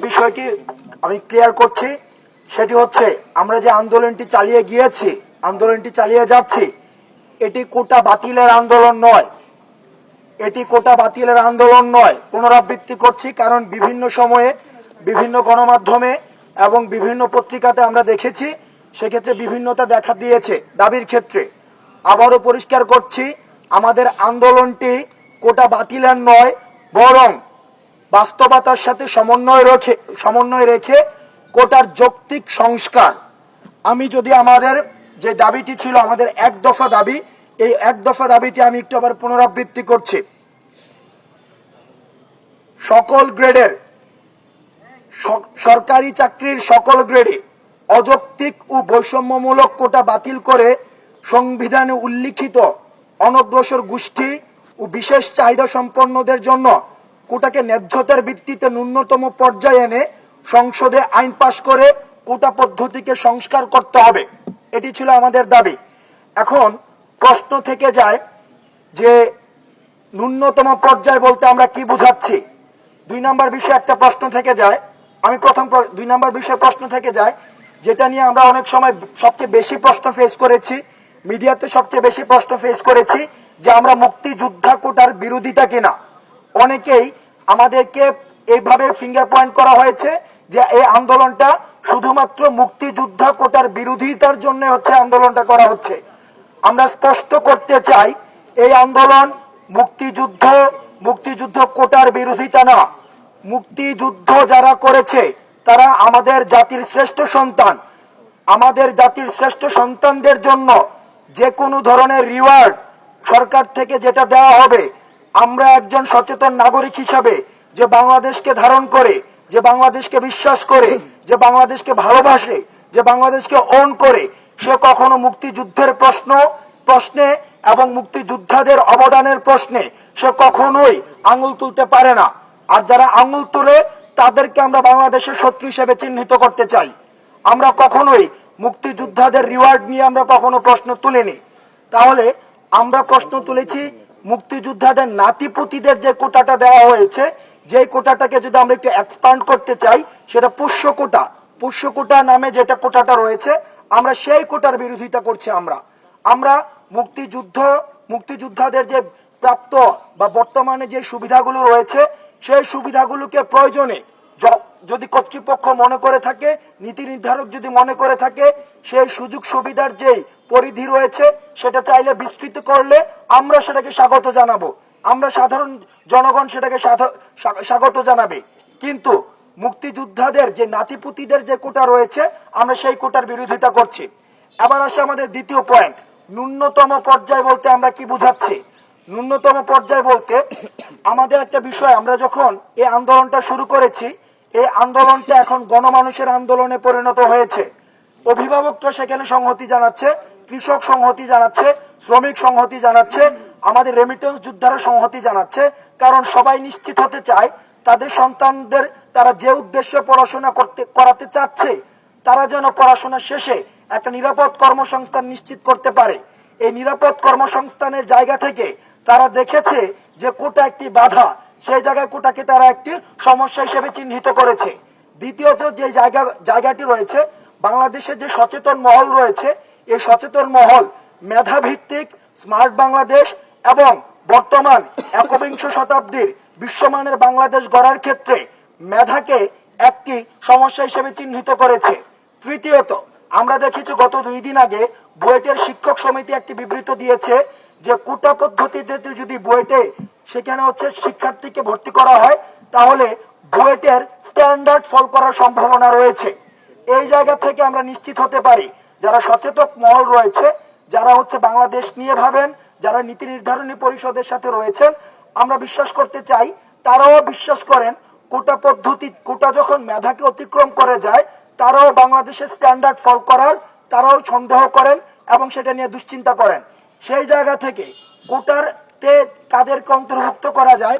বিষয়টি আমি ক্লিয়ার করছি, সেটি হচ্ছে আমরা যে আন্দোলনটি চালিয়ে যাচ্ছি, এটি কোটা বাতিলের আন্দোলন নয়, এটি কোটা বাতিলের আন্দোলন নয়। পুনরাবৃত্তি করছি, কারণ বিভিন্ন সময়ে বিভিন্ন গণমাধ্যমে এবং বিভিন্ন পত্রিকাতে আমরা দেখেছি, সেক্ষেত্রে বিভিন্নতা দেখা দিয়েছে দাবির ক্ষেত্রে। আবারও পরিষ্কার করছি, আমাদের আন্দোলনটি কোটা বাতিলের নয়, বরং বাস্তবতার সাথে সমন্বয় রেখে কোটার যৌক্তিক সংস্কার। আমি যদি আমাদের যে দাবিটি ছিল, আমাদের এক দফা দাবি, এই এক দফা দাবিটি আমি একটু আবার পুনরাবৃত্তি করছি। সকল গ্রেডের সরকারি চাকরির সকল গ্রেডে অযৌক্তিক ও বৈষম্যমূলক কোটা বাতিল করে সংবিধানে উল্লিখিত অনগ্রসর গোষ্ঠী ও বিশেষ চাহিদা সম্পন্নদের জন্য কোটাকে ন্যায্যতার ভিত্তিতে ন্যূনতম পর্যায়ে এনে সংসদে আইন পাশ করে কোটা পদ্ধতিকে সংস্কার করতে হবে। এটি ছিল আমাদের দাবি। এখন প্রশ্ন থেকে যায় যে ন্যূনতম পর্যায় বলতে আমরা কি বুঝাচ্ছি। 2 নম্বর বিষয়ে একটা প্রশ্ন থেকে যায়, আমি প্রথম 2 নম্বর বিষয়ে প্রশ্ন থেকে যায়, যেটা নিয়ে আমরা অনেক সময় সবচেয়ে বেশি প্রশ্ন ফেস করেছি, মিডিয়াতে সবচেয়ে বেশি প্রশ্ন ফেস করেছি যে আমরা মুক্তিযোদ্ধা কোটার বিরোধিতা কিনা। অনেকেই আমাদেরকে এইভাবে ফিঙ্গার পয়েন্ট করা হয়েছে যে এই আন্দোলনটা শুধুমাত্র মুক্তিযোদ্ধা কোটার বিরোধিতার জন্য হচ্ছে আন্দোলনটা করা হচ্ছে। আমরা স্পষ্ট করতে চাই, এই আন্দোলন মুক্তিযুদ্ধ কোটার বিরোধিতা না। মুক্তিযুদ্ধ যারা করেছে তারা আমাদের জাতির শ্রেষ্ঠ সন্তান। আমাদের জাতির শ্রেষ্ঠ সন্তানদের জন্য যে কোনো ধরনের রিওয়ার্ড সরকার থেকে যেটা দেওয়া হবে, আমরা একজন সচেতন নাগরিক হিসাবে যে বাংলাদেশকে ধারণ করে, যে বাংলাদেশকে বিশ্বাস করে, যে বাংলাদেশকে ভালোবাসে, যে বাংলাদেশকে ওন করে, সে কখনো মুক্তিযুদ্ধের প্রশ্নে এবং মুক্তিযোদ্ধাদের অবদানের প্রশ্নে সে কখনোই আঙুল তুলতে পারে না। আর যারা আঙুল তুলে তাদেরকে আমরা বাংলাদেশের শত্রু হিসেবে চিহ্নিত করতে চাই। আমরা কখনোই মুক্তিযোদ্ধাদের রিওয়ার্ড নিয়ে আমরা কখনো প্রশ্ন তুলিনি। তাহলে আমরা প্রশ্ন তুলেছি মুক্তিযোদ্ধাদের নাতিপুতিদের যে কোটাটা দেওয়া হয়েছে, যে কোটাটাকে যদি আমরা একটু এক্সপান্ড করতে চাই, সেটা পুষ্য কোটা নামে যেটা কোটাটা রয়েছে, আমরা সেই কোটার বিরোধিতা করছি। আমরা মুক্তিযোদ্ধাদের যে প্রাপ্ত বা বর্তমানে যে সুবিধাগুলো রয়েছে, সেই সুবিধাগুলোকে প্রয়োজনে যদি কর্তৃপক্ষ মনে করে থাকে, নীতি নির্ধারক যদি মনে করে থাকে, সেই সুযোগ সুবিধার যেই পরিধি রয়েছে সেটা চাইলে বিস্তৃত করলে আমরা সেটাকে স্বাগত জানাবো, আমরা সাধারণ জনগণ সেটাকে স্বাগত জানাবে। কিন্তু মুক্তিযোদ্ধাদের যে নাতিপুতিদের যে কোটা রয়েছে, আমরা সেই কোটার বিরোধিতা করছি। আবার আসে আমাদের দ্বিতীয় পয়েন্ট, ন্যূনতম পর্যায় বলতে আমরা কি বুঝাচ্ছি। ন্যূনতম পর্যায় বলতে আমাদের একটা বিষয়, আমরা যখন এই আন্দোলনটা শুরু করেছি, এই আন্দোলনটা এখন গণমানুষের আন্দোলনে পরিণত হয়েছে। অভিভাবকরা সেখানে সংহতি জানাচ্ছে, কৃষক সংহতি জানাচ্ছে, শ্রমিক সংহতি জানাচ্ছে, আমাদের রেমিটেন্স যোদ্ধারা সংহতি জানাচ্ছে। কারণ সবাই নিশ্চিত হতে চায় তাদের সন্তানদের তারা যে উদ্দেশ্যে পড়াশোনা করাতে চাচ্ছে, তারা যেন পড়াশোনা শেষে একটা নিরাপদ কর্মসংস্থান নিশ্চিত করতে পারে। এই নিরাপদ কর্মসংস্থানের জায়গা থেকে তারা দেখেছে যে কোটা একটি বাধা, সেই জায়গায় কোটাকে তারা একটি সমস্যা হিসেবে চিহ্নিত করেছে। দ্বিতীয়ত যে জায়গাটি রয়েছে, বাংলাদেশের যে সচেতন মহল রয়েছে, এই সচেতন মহল মেধাভিত্তিক স্মার্ট বাংলাদেশ এবং বর্তমান একবিংশ শতাব্দীর বিশ্বমানের বাংলাদেশ গড়ার ক্ষেত্রে মেধাকে একটি সমস্যা হিসেবে চিহ্নিত করেছে। তৃতীয়ত আমরা দেখেছি গত 2 দিন আগে বুয়েটের শিক্ষক সমিতি একটি বিবৃতি দিয়েছে যে কোটা পদ্ধতিতে যদি বুয়েটে সেখানে হচ্ছে শিক্ষার্থীকে ভর্তি করা হয়, তাহলে বুয়েটের স্ট্যান্ডার্ড ফল করার সম্ভাবনা রয়েছে। এই জায়গা থেকে আমরা নিশ্চিত হতে পারি যারা সচেতন মহল রয়েছে, যারা হচ্ছে বাংলাদেশ নিয়ে ভাবেন, যারা নীতি নির্ধারণী পরিষদের সাথে রয়েছেন, আমরা বিশ্বাস করতে চাই তারাও বিশ্বাস করেন কোটা যখন মেধাকে অতিক্রম করে যায়, তারাও বাংলাদেশের স্ট্যান্ডার্ড ফল করার তারাও সন্দেহ করেন এবং সেটা নিয়ে দুশ্চিন্তা করেন। সেই জায়গা থেকে কোটারতে কাদেরকে অন্তর্ভুক্ত করা যায়,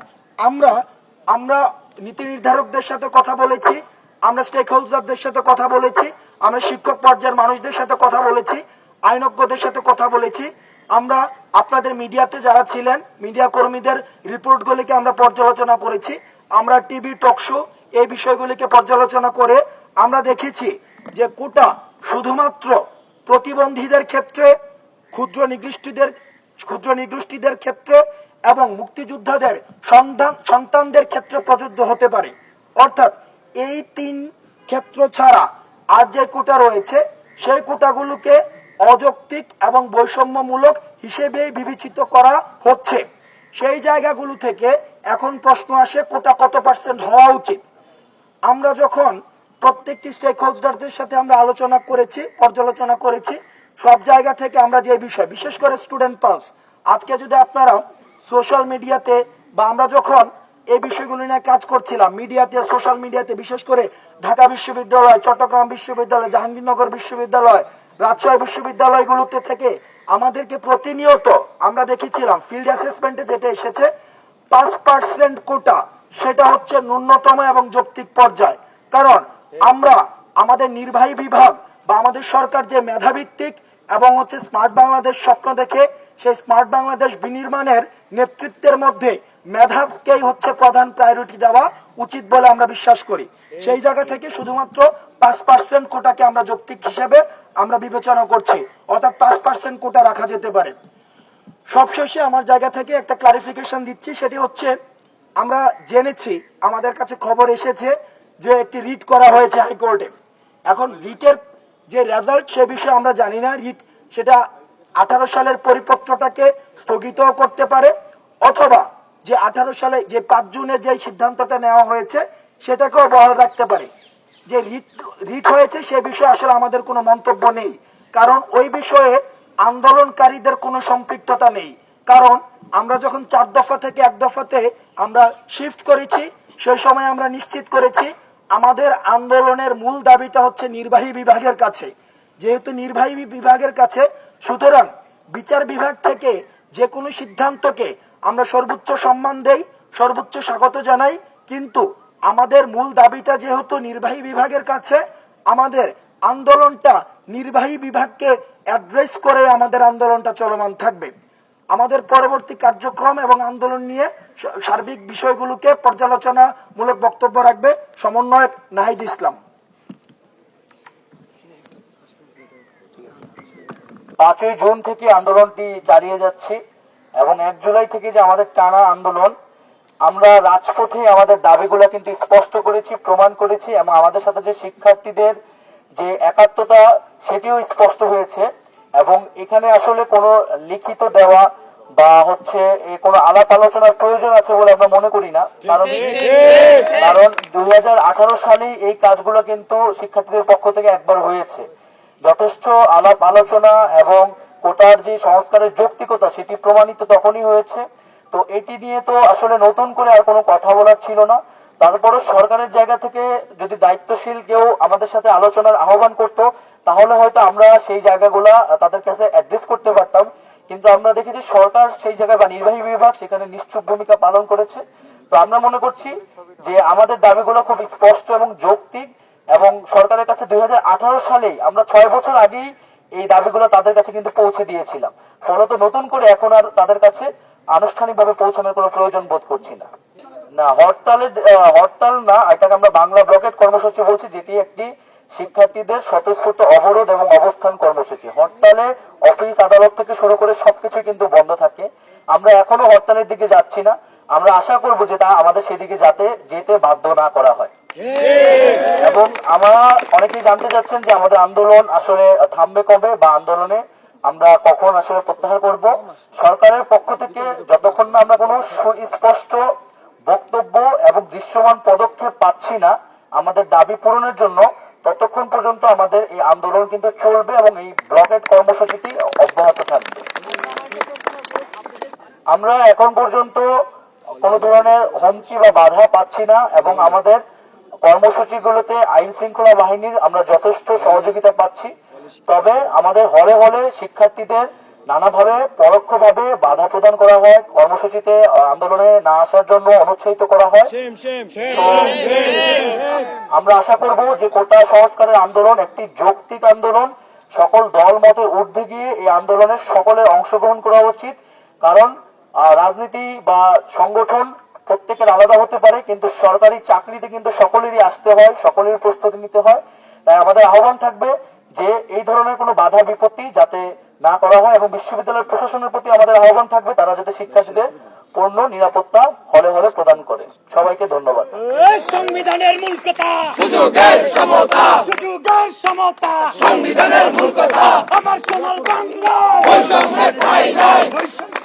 আমরা নীতি নির্ধারকদের সাথে কথা বলেছি, আমরা স্টেক হোল্ডারদের সাথে কথা বলেছি, আমরা শিক্ষক পর্যায়ের মানুষদের সাথে কথা বলেছি, আইনজ্ঞদের সাথে কথা বলেছি। আমরা আপনাদের মিডিয়াতে যারা ছিলেন, মিডিয়া কর্মীদের রিপোর্টগুলিকে আমরা পর্যালোচনা করেছি। আমরা টিভি টকশো এই বিষয়গুলিকে পর্যালোচনা করে আমরা দেখেছি যে কোটা শুধুমাত্র প্রতিবন্ধীদের ক্ষেত্রে, ক্ষুদ্র নিগোষ্ঠীদের ক্ষেত্রে এবং মুক্তিযোদ্ধাদের সন্তানদের ক্ষেত্রে প্রযোজ্য হতে পারে। অর্থাৎ এই 3 ক্ষেত্র ছাড়া আর যে কোটা রয়েছে সেই কোটাগুলোকে অযৌক্তিক এবং বৈষম্যমূলক হিসেবে বিবেচিত করা হচ্ছে। সেই জায়গাগুলো থেকে এখন প্রশ্ন আসে কোটা কত % হওয়া উচিত। আমরা যখন প্রত্যেকটি স্টেক হোল্ডারদের সাথে আমরা আলোচনা করেছি, পর্যালোচনা করেছি, সব জায়গা থেকে আমরা যে বিষয়, বিশেষ করে স্টুডেন্ট পালস, আজকে যদি আপনারা সোশ্যাল মিডিয়াতে বা আমরা যখন এই বিষয়গুলো নিয়ে কাজ করছিলাম মিডিয়াতে, সোশ্যাল মিডিয়াতে, বিশেষ করে ঢাকা বিশ্ববিদ্যালয়, চট্টগ্রাম বিশ্ববিদ্যালয়, জাহাঙ্গীরনগর বিশ্ববিদ্যালয়, রাজশাহী বিশ্ববিদ্যালয়গুলোতে থেকে আমাদেরকে প্রতিনিয়ত আমরা দেখেছিলাম ফিল্ড অ্যাসেসমেন্টে যেটা এসেছে 5% কোটা, সেটা হচ্ছে ন্যূনতম এবং যৌক্তিক পর্যায়। কারণ আমরা আমাদের নির্বাহী বিভাগ বা আমাদের সরকার যে মেধাভিত্তিক এবং হচ্ছে স্মার্ট বাংলাদেশ স্বপ্ন দেখে, সেই স্মার্ট বাংলাদেশ বিনির্মাণের নেতৃত্বের মধ্যে মেধাকেই হচ্ছে প্রধান প্রায়োরিটি দেওয়া উচিত বলে আমরা বিশ্বাস করি। সেই জায়গা থেকে শুধুমাত্র 5% কোটাকে আমরা যৌক্তিক হিসেবে আমরা বিবেচনা করছি, অর্থাৎ 5% কোটা রাখা যেতে পারে। সবশেষে আমার জায়গা থেকে একটা ক্লারিফিকেশন দিচ্ছি, সেটি হচ্ছে আমরা জেনেছি, আমাদের কাছে খবর এসেছে যে একটি রিট করা হয়েছে হাইকোর্টে। এখন রিটের যে রেজাল্ট সে বিষয়ে আমরা জানি না। রিট সেটা 18 সালের পরিপত্রটাকে স্থগিত করতে পারে, অথবা যে 18 সালে যে 5 জুনে যে সিদ্ধান্তটা নেওয়া হয়েছে সেটাকেও বহাল রাখতে পারে। যে রিট হয়েছে সে বিষয়ে আসলে আমাদের কোনো মন্তব্য নেই, কারণ ওই বিষয়ে আন্দোলনকারীদের কোনো সম্পৃক্ততা নেই। কারণ আমরা যখন 4 দফা থেকে 1 দফাতে আমরা শিফট করেছি, সেই সময় আমরা নিশ্চিত করেছি আমাদের আন্দোলনের মূল দাবিটা হচ্ছে নির্বাহী বিভাগের কাছে। যেহেতু নির্বাহী বিভাগের কাছে, সুতরাং বিচার বিভাগ থেকে যে কোনো সিদ্ধান্তকে আমরা সর্বোচ্চ সম্মান দেই, সর্বোচ্চ স্বাগত জানাই, কিন্তু আমাদের মূল দাবিটা যেহেতু নির্বাহী বিভাগের কাছে, আমাদের আন্দোলনটা নির্বাহী বিভাগকে অ্যাড্রেস করে আমাদের আন্দোলনটা চলমান থাকবে। আমাদের পরবর্তী কার্যক্রম এবং আন্দোলন নিয়ে সার্বিক বিষয়গুলোকে পর্যালোচনামূলক বক্তব্য রাখবে সমন্বয়ক নাহিদ ইসলাম। 5ই জুন থেকে আন্দোলনটি চালিয়ে যাচ্ছে এবং 1 জুলাই থেকে যে আমাদের টানা আন্দোলন, আমরা রাজপথে আমাদের দাবিগুলো কিন্তু স্পষ্ট করেছি, প্রমাণ করেছি, এবং আমাদের সাথে যে শিক্ষার্থীদের যে একাত্মতা সেটিও স্পষ্ট হয়েছে। এবং এখানে আসলে কোনো লিখিত দেওয়া বা হচ্ছে কোনো আলাপ আলোচনার প্রয়োজন আছে বলে আমরা মনে করি না। কারণ 2018 সালে এই কাজগুলো কিন্তু শিক্ষার্থীদের পক্ষ থেকে একবার হয়েছে। যথেষ্ট আলাপ আলোচনা এবং কোটার যে সংস্কারের যৌক্তিকতা সেটি প্রমাণিত তখনই হয়েছে। তো এটি নিয়ে তো আসলে নতুন করে আর কোনো কথা বলার ছিল না। তারপরও সরকারের জায়গা থেকে যদি দায়িত্বশীল কেউ আমাদের সাথে আলোচনার আহ্বান করত, তাহলে হয়তো আমরা সেই জায়গাগুলা তাদের কাছে অ্যাড্রেস করতে পারতাম। কিন্তু আমরা দেখেছি সরকার সেই জায়গায় বা নির্বাহী বিভাগ সেখানে নিশ্চুপ ভূমিকা পালন করেছে। তো আমরা মনে করছি যে আমাদের দাবিগুলো খুব স্পষ্ট এবং যৌক্তিক, এবং সরকারের কাছে 2018 সালেই আমরা 6 বছর আগেই এই দাবিগুলো তাদের কাছে কিন্তু পৌঁছে দিয়েছিলাম। ফলত নতুন করে এখন আর তাদের কাছে আনুষ্ঠানিকভাবে পৌঁছানোর কোনো প্রয়োজন বোধ করছি না। না, হরতাল না, এটাকে আমরা বাংলা ব্লকেট কর্মসূচি বলছি, যেটি একটি শিক্ষার্থীদের স্বতঃস্ফূর্ত অবরোধ এবং অবস্থান কর্মসূচি। হরতালে অফিস আদালত থেকে শুরু করে সবকিছু কিন্তু বন্ধ থাকে। আমরা এখনো হরতালের দিকে যাচ্ছি না। আমরা আশা করব যে তা আমাদের সেদিকে যেতে বাধ্য না করা হয়। এবং আমরা অনেকেই জানতে চাচ্ছেন যে আমাদের আন্দোলন আসলে থামবে কবে বা আন্দোলনে আমরা কখন আসলে প্রত্যাহার করব। সরকারের পক্ষ থেকে যতক্ষণ না আমরা কোনো সুস্পষ্ট বক্তব্য এবং দৃশ্যমান পদক্ষেপ পাচ্ছি না আমাদের দাবি পূরণের জন্য, ততক্ষণ পর্যন্ত আমাদের এই আন্দোলন কিন্তু চলবে এবং এই ব্লকেট কর্মসূচিটি অব্যাহত থাকবে। আমরা এখন পর্যন্ত কোনো ধরনের হুমকি বা বাধা পাচ্ছি না, এবং আমাদের কর্মসূচিগুলোতে আইন শৃঙ্খলা বাহিনীর আমরা যথেষ্ট সহযোগিতা পাচ্ছি। তবে আমাদের হলে হলে শিক্ষার্থীদের নানাভাবে পরোক্ষভাবে বাধা প্রদান করা হয়, কর্মসূচিতে আন্দোলনে না আসার জন্য অনুৎসাহিত করা হয়। আমরা আশা করব যে কোটা সংস্কারের আন্দোলন একটি যৌক্তিক আন্দোলন, সকল দল মতের ঊর্ধ্বে গিয়ে এই আন্দোলনের সকলের অংশগ্রহণ করা উচিত। কারণ রাজনীতি বা সংগঠন প্রত্যেকের আলাদা হতে পারে, কিন্তু সরকারি চাকরিতে কিন্তু সকলেরই আসতে হয়, সকলের প্রস্তুতি নিতে হয়। তাই আমাদের আহ্বান থাকবে যে এই ধরনের কোনো বাধা বিপত্তি যাতে না করা হয়, এবং বিশ্ববিদ্যালয়ের প্রশাসনের প্রতি আমাদের আহ্বান থাকবে তারা যাতে শিক্ষার্থীদের পূর্ণ নিরাপত্তা হলে হলে প্রদান করে। সবাইকে ধন্যবাদ। সংবিধানের মূল কথা সুযোগের সমতা, সুযোগের সমতা, সংবিধানের মূল কথা, আমার সোনার বাংলা বৈষম্যের ঠাঁই নাই। বৈষম্য